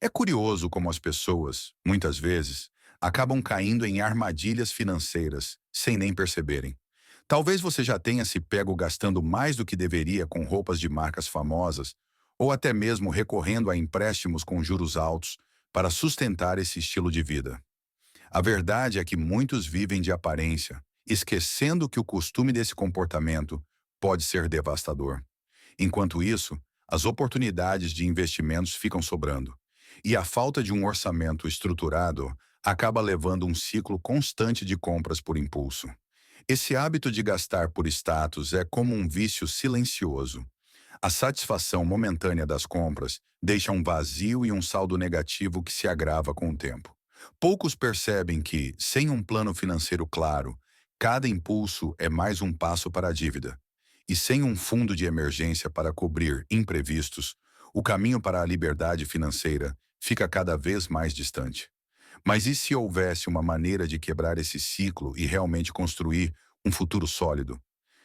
É curioso como as pessoas, muitas vezes, acabam caindo em armadilhas financeiras sem nem perceberem. Talvez você já tenha se pego gastando mais do que deveria com roupas de marcas famosas, ou até mesmo recorrendo a empréstimos com juros altos para sustentar esse estilo de vida. A verdade é que muitos vivem de aparência, esquecendo que o costume desse comportamento pode ser devastador. Enquanto isso, as oportunidades de investimentos ficam sobrando. E a falta de um orçamento estruturado acaba levando um ciclo constante de compras por impulso. Esse hábito de gastar por status é como um vício silencioso. A satisfação momentânea das compras deixa um vazio e um saldo negativo que se agrava com o tempo. Poucos percebem que, sem um plano financeiro claro, cada impulso é mais um passo para a dívida. E sem um fundo de emergência para cobrir imprevistos, o caminho para a liberdade financeira fica cada vez mais distante. Mas e se houvesse uma maneira de quebrar esse ciclo e realmente construir um futuro sólido?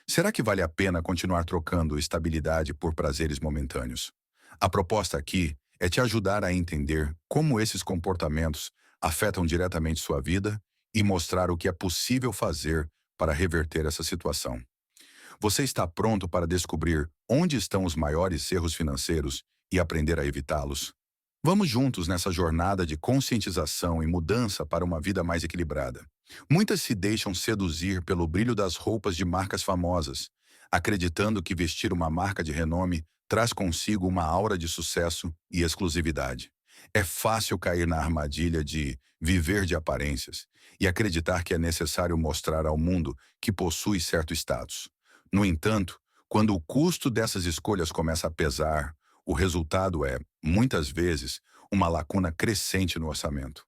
Será que vale a pena continuar trocando estabilidade por prazeres momentâneos? A proposta aqui é te ajudar a entender como esses comportamentos afetam diretamente sua vida e mostrar o que é possível fazer para reverter essa situação. Você está pronto para descobrir onde estão os maiores erros financeiros e aprender a evitá-los? Vamos juntos nessa jornada de conscientização e mudança para uma vida mais equilibrada. Muitas se deixam seduzir pelo brilho das roupas de marcas famosas, acreditando que vestir uma marca de renome traz consigo uma aura de sucesso e exclusividade. É fácil cair na armadilha de viver de aparências e acreditar que é necessário mostrar ao mundo que possui certo status. No entanto, quando o custo dessas escolhas começa a pesar, o resultado é, muitas vezes, uma lacuna crescente no orçamento.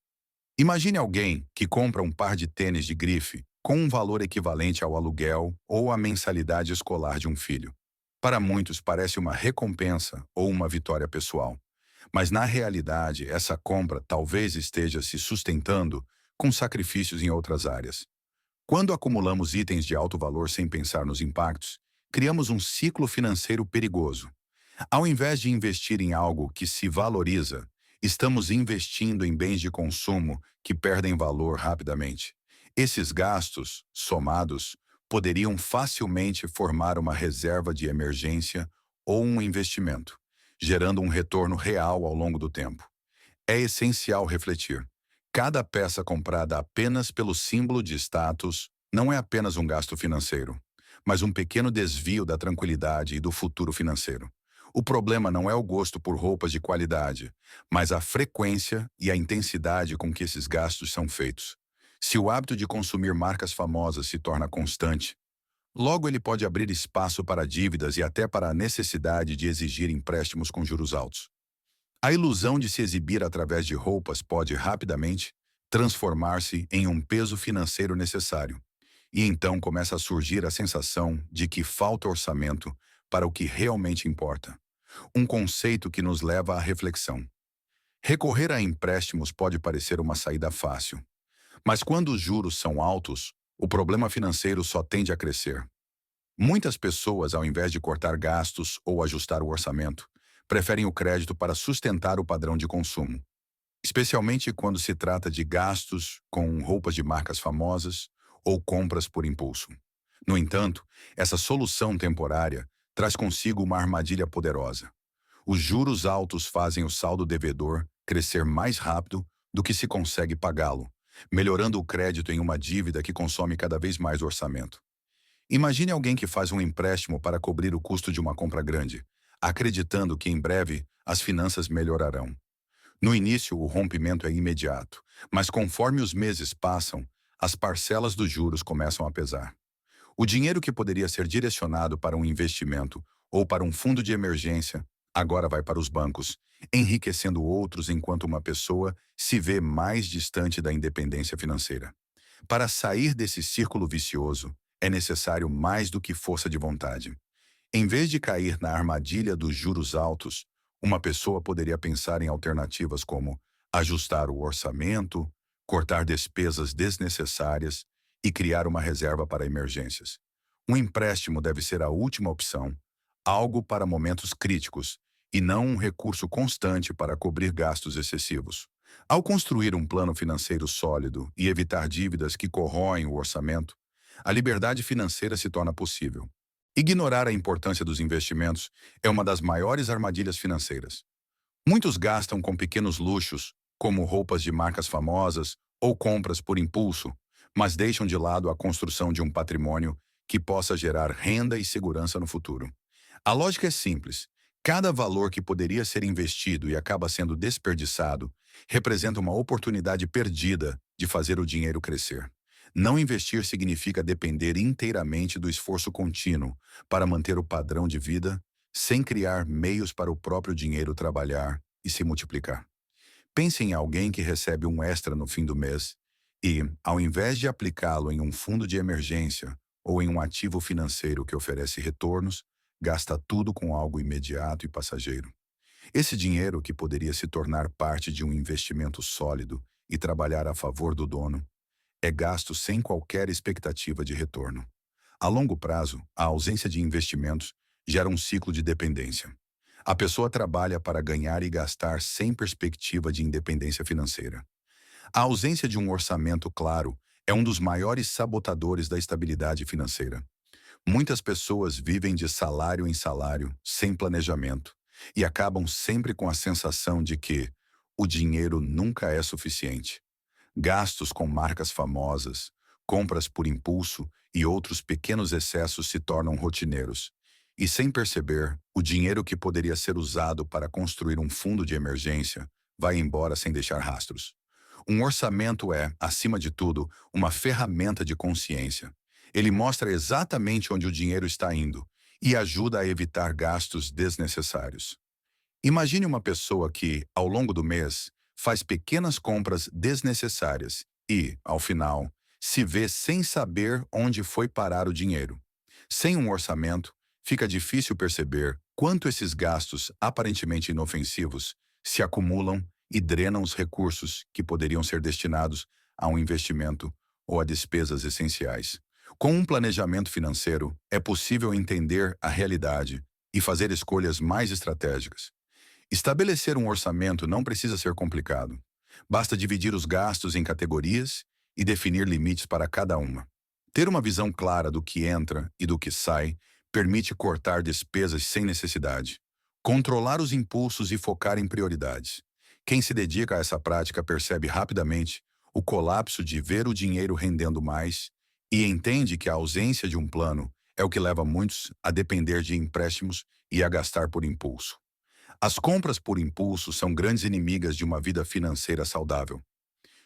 Imagine alguém que compra um par de tênis de grife com um valor equivalente ao aluguel ou à mensalidade escolar de um filho. Para muitos parece uma recompensa ou uma vitória pessoal. Mas na realidade, essa compra talvez esteja se sustentando com sacrifícios em outras áreas. Quando acumulamos itens de alto valor sem pensar nos impactos, criamos um ciclo financeiro perigoso. Ao invés de investir em algo que se valoriza, estamos investindo em bens de consumo que perdem valor rapidamente. Esses gastos, somados, poderiam facilmente formar uma reserva de emergência ou um investimento, gerando um retorno real ao longo do tempo. É essencial refletir. Cada peça comprada apenas pelo símbolo de status não é apenas um gasto financeiro, mas um pequeno desvio da tranquilidade e do futuro financeiro. O problema não é o gosto por roupas de qualidade, mas a frequência e a intensidade com que esses gastos são feitos. Se o hábito de consumir marcas famosas se torna constante, logo ele pode abrir espaço para dívidas e até para a necessidade de exigir empréstimos com juros altos. A ilusão de se exibir através de roupas pode rapidamente transformar-se em um peso financeiro necessário. E então começa a surgir a sensação de que falta orçamento para o que realmente importa. Um conceito que nos leva à reflexão. Recorrer a empréstimos pode parecer uma saída fácil, mas quando os juros são altos, o problema financeiro só tende a crescer. Muitas pessoas, ao invés de cortar gastos ou ajustar o orçamento, preferem o crédito para sustentar o padrão de consumo, especialmente quando se trata de gastos com roupas de marcas famosas ou compras por impulso. No entanto, essa solução temporária traz consigo uma armadilha poderosa. Os juros altos fazem o saldo devedor crescer mais rápido do que se consegue pagá-lo, melhorando o crédito em uma dívida que consome cada vez mais orçamento. Imagine alguém que faz um empréstimo para cobrir o custo de uma compra grande, acreditando que em breve as finanças melhorarão. No início, o rompimento é imediato, mas conforme os meses passam, as parcelas dos juros começam a pesar. O dinheiro que poderia ser direcionado para um investimento ou para um fundo de emergência agora vai para os bancos, enriquecendo outros enquanto uma pessoa se vê mais distante da independência financeira. Para sair desse círculo vicioso, é necessário mais do que força de vontade. Em vez de cair na armadilha dos juros altos, uma pessoa poderia pensar em alternativas como ajustar o orçamento, cortar despesas desnecessárias e criar uma reserva para emergências. Um empréstimo deve ser a última opção, algo para momentos críticos, e não um recurso constante para cobrir gastos excessivos. Ao construir um plano financeiro sólido e evitar dívidas que corroem o orçamento, a liberdade financeira se torna possível. Ignorar a importância dos investimentos é uma das maiores armadilhas financeiras. Muitos gastam com pequenos luxos, como roupas de marcas famosas ou compras por impulso, mas deixam de lado a construção de um patrimônio que possa gerar renda e segurança no futuro. A lógica é simples. Cada valor que poderia ser investido e acaba sendo desperdiçado representa uma oportunidade perdida de fazer o dinheiro crescer. Não investir significa depender inteiramente do esforço contínuo para manter o padrão de vida, sem criar meios para o próprio dinheiro trabalhar e se multiplicar. Pense em alguém que recebe um extra no fim do mês e, ao invés de aplicá-lo em um fundo de emergência ou em um ativo financeiro que oferece retornos, gasta tudo com algo imediato e passageiro. Esse dinheiro, que poderia se tornar parte de um investimento sólido e trabalhar a favor do dono, é gasto sem qualquer expectativa de retorno. A longo prazo, a ausência de investimentos gera um ciclo de dependência. A pessoa trabalha para ganhar e gastar sem perspectiva de independência financeira. A ausência de um orçamento claro é um dos maiores sabotadores da estabilidade financeira. Muitas pessoas vivem de salário em salário, sem planejamento, e acabam sempre com a sensação de que o dinheiro nunca é suficiente. Gastos com marcas famosas, compras por impulso e outros pequenos excessos se tornam rotineiros. E sem perceber, o dinheiro que poderia ser usado para construir um fundo de emergência vai embora sem deixar rastros. Um orçamento é, acima de tudo, uma ferramenta de consciência. Ele mostra exatamente onde o dinheiro está indo e ajuda a evitar gastos desnecessários. Imagine uma pessoa que, ao longo do mês, faz pequenas compras desnecessárias e, ao final, se vê sem saber onde foi parar o dinheiro. Sem um orçamento, fica difícil perceber quanto esses gastos aparentemente inofensivos se acumulam e drenam os recursos que poderiam ser destinados a um investimento ou a despesas essenciais. Com um planejamento financeiro, é possível entender a realidade e fazer escolhas mais estratégicas. Estabelecer um orçamento não precisa ser complicado. Basta dividir os gastos em categorias e definir limites para cada uma. Ter uma visão clara do que entra e do que sai permite cortar despesas sem necessidade, controlar os impulsos e focar em prioridades. Quem se dedica a essa prática percebe rapidamente o colapso de ver o dinheiro rendendo mais e entende que a ausência de um plano é o que leva muitos a depender de empréstimos e a gastar por impulso. As compras por impulso são grandes inimigas de uma vida financeira saudável.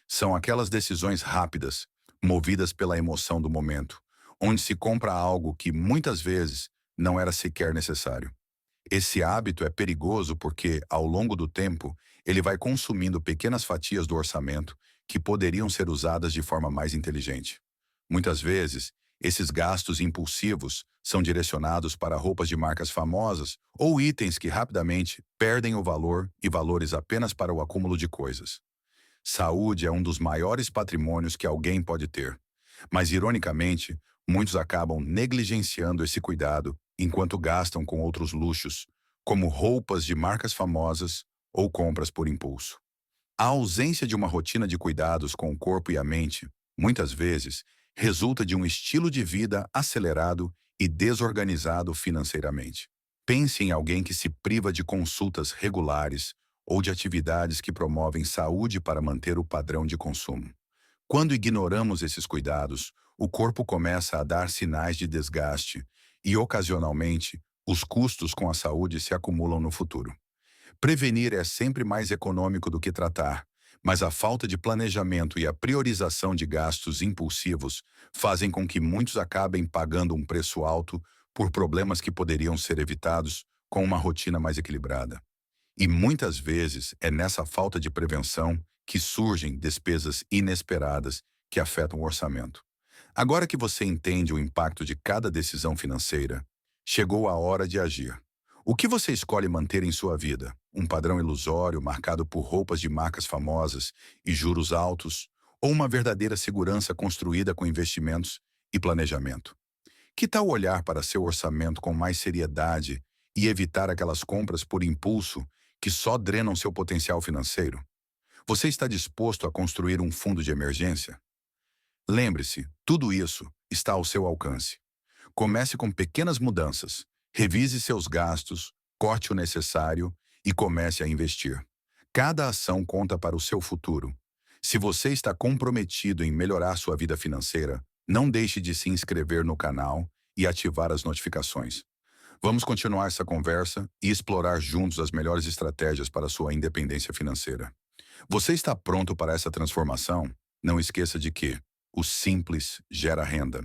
São aquelas decisões rápidas, movidas pela emoção do momento, onde se compra algo que muitas vezes não era sequer necessário. Esse hábito é perigoso porque, ao longo do tempo, ele vai consumindo pequenas fatias do orçamento que poderiam ser usadas de forma mais inteligente. Muitas vezes, esses gastos impulsivos são direcionados para roupas de marcas famosas ou itens que rapidamente perdem o valor e valores apenas para o acúmulo de coisas. Saúde é um dos maiores patrimônios que alguém pode ter, mas, ironicamente, muitos acabam negligenciando esse cuidado enquanto gastam com outros luxos, como roupas de marcas famosas ou compras por impulso. A ausência de uma rotina de cuidados com o corpo e a mente, muitas vezes, resulta de um estilo de vida acelerado e desorganizado financeiramente. Pense em alguém que se priva de consultas regulares ou de atividades que promovem saúde para manter o padrão de consumo. Quando ignoramos esses cuidados, o corpo começa a dar sinais de desgaste e, ocasionalmente, os custos com a saúde se acumulam no futuro. Prevenir é sempre mais econômico do que tratar, mas a falta de planejamento e a priorização de gastos impulsivos fazem com que muitos acabem pagando um preço alto por problemas que poderiam ser evitados com uma rotina mais equilibrada. E muitas vezes é nessa falta de prevenção que surgem despesas inesperadas que afetam o orçamento. Agora que você entende o impacto de cada decisão financeira, chegou a hora de agir. O que você escolhe manter em sua vida? Um padrão ilusório marcado por roupas de marcas famosas e juros altos, ou uma verdadeira segurança construída com investimentos e planejamento? Que tal olhar para seu orçamento com mais seriedade e evitar aquelas compras por impulso que só drenam seu potencial financeiro? Você está disposto a construir um fundo de emergência? Lembre-se, tudo isso está ao seu alcance. Comece com pequenas mudanças. Revise seus gastos, corte o necessário e comece a investir. Cada ação conta para o seu futuro. Se você está comprometido em melhorar sua vida financeira, não deixe de se inscrever no canal e ativar as notificações. Vamos continuar essa conversa e explorar juntos as melhores estratégias para a sua independência financeira. Você está pronto para essa transformação? Não esqueça de que o simples gera renda.